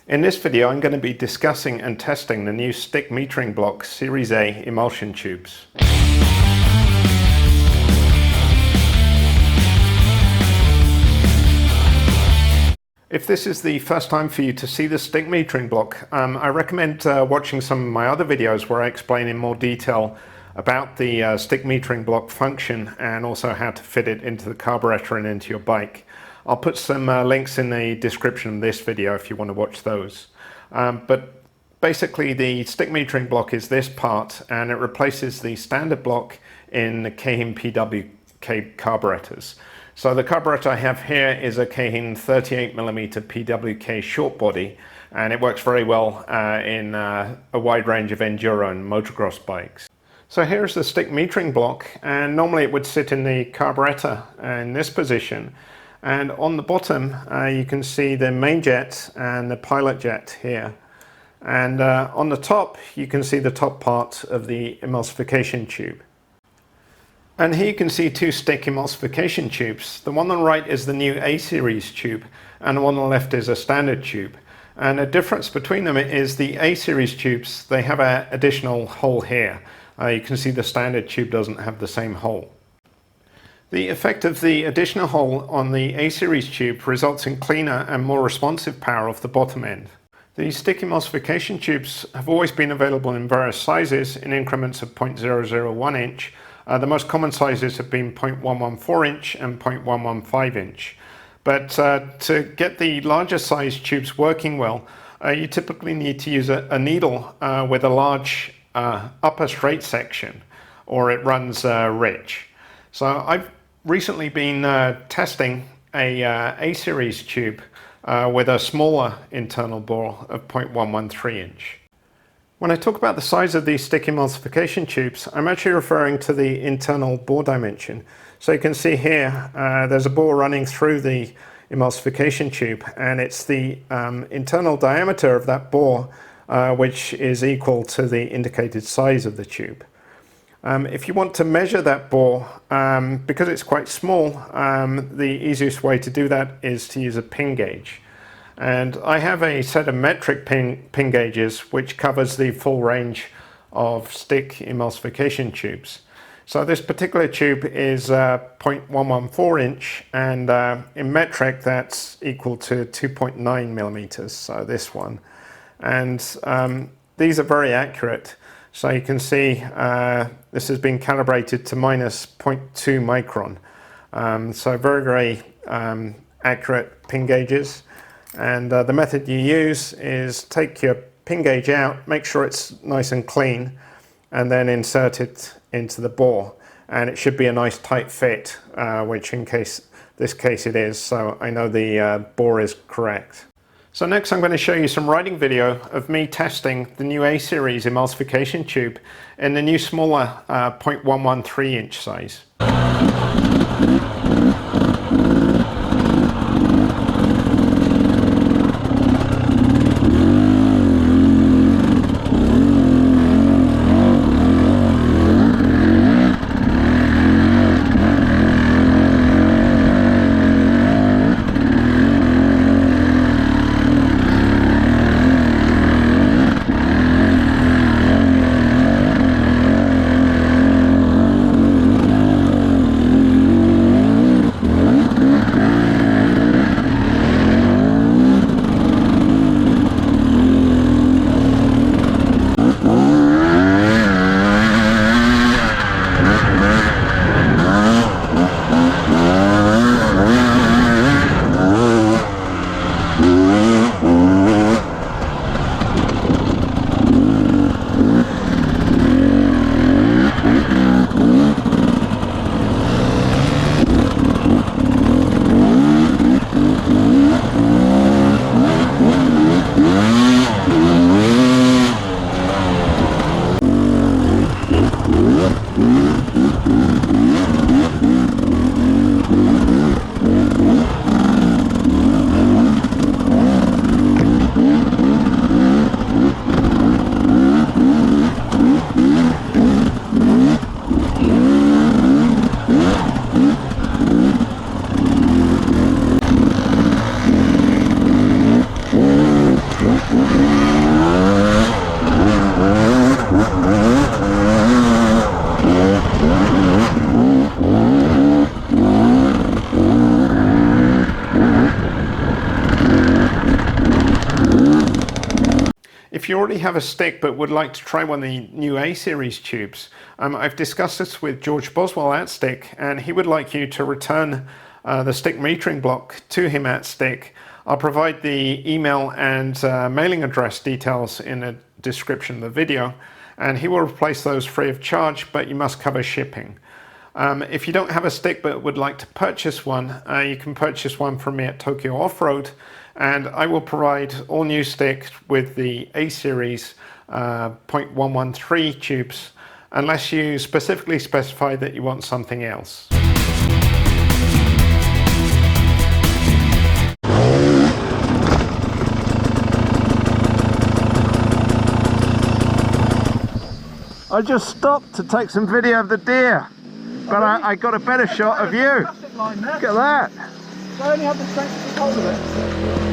In this video, I'm going to be discussing and testing the new STIC metering block Series A emulsion tubes. If this is the first time for you to see the STIC metering block, I recommend watching some of my other videos where I explain in more detail about the STIC metering block function and also how to fit it into the carburetor and into your bike. I'll put some links in the description of this video if you want to watch those. But basically the STIC metering block is this part, and it replaces the standard block in the Keihin PWK carburetors. So the carburetor I have here is a Keihin 38mm PWK short body, and it works very well in a wide range of enduro and motocross bikes. So here's the STIC metering block, and normally it would sit in the carburetor in this position. And on the bottom, you can see the main jet and the pilot jet here. And on the top, you can see the top part of the emulsification tube. And here you can see two STIC emulsification tubes. The one on the right is the new A series tube, and the one on the left is a standard tube. And the difference between them is the A series tubes, they have an additional hole here. You can see the standard tube doesn't have the same hole. The effect of the additional hole on the A-series tube results in cleaner and more responsive power off the bottom end. The STIC emulsification tubes have always been available in various sizes in increments of 0.001 inch. The most common sizes have been 0.114 inch and 0.115 inch. But to get the larger size tubes working well, you typically need to use a needle with a large upper straight section, or it runs rich. So I've recently been testing a series tube with a smaller internal bore of 0.113 inch. When I talk about the size of these STIC emulsification tubes, I'm actually referring to the internal bore dimension. So you can see here there's a bore running through the emulsification tube, and it's the internal diameter of that bore which is equal to the indicated size of the tube. If you want to measure that bore, because it's quite small, the easiest way to do that is to use a pin gauge. And I have a set of metric pin gauges which covers the full range of STIC emulsification tubes. So this particular tube is 0.114 inch, and in metric that's equal to 2.9 millimeters, so this one. And these are very accurate. So you can see this has been calibrated to minus 0.2 micron. So very accurate pin gauges. And the method you use is take your pin gauge out, make sure it's nice and clean, and then insert it into the bore. And it should be a nice tight fit, which in this case it is, so I know the bore is correct. So next I'm going to show you some riding video of me testing the new A-series emulsification tube in the new smaller 0.113 inch size. If you already have a stick but would like to try one of the new A series tubes, I've discussed this with George Boswell at STIC, and he would like you to return the STIC metering block to him at STIC. I'll provide the email and mailing address details in the description of the video, and he will replace those free of charge, but you must cover shipping. If you don't have a stick but would like to purchase one, you can purchase one from me at Tokyo Off-Road, and I will provide all new sticks with the A series 0.113 tubes, unless you specifically specify that you want something else. I just stopped to take some video of the deer, but I got a better shot of you. Look at that. I only have the strength to hold of it.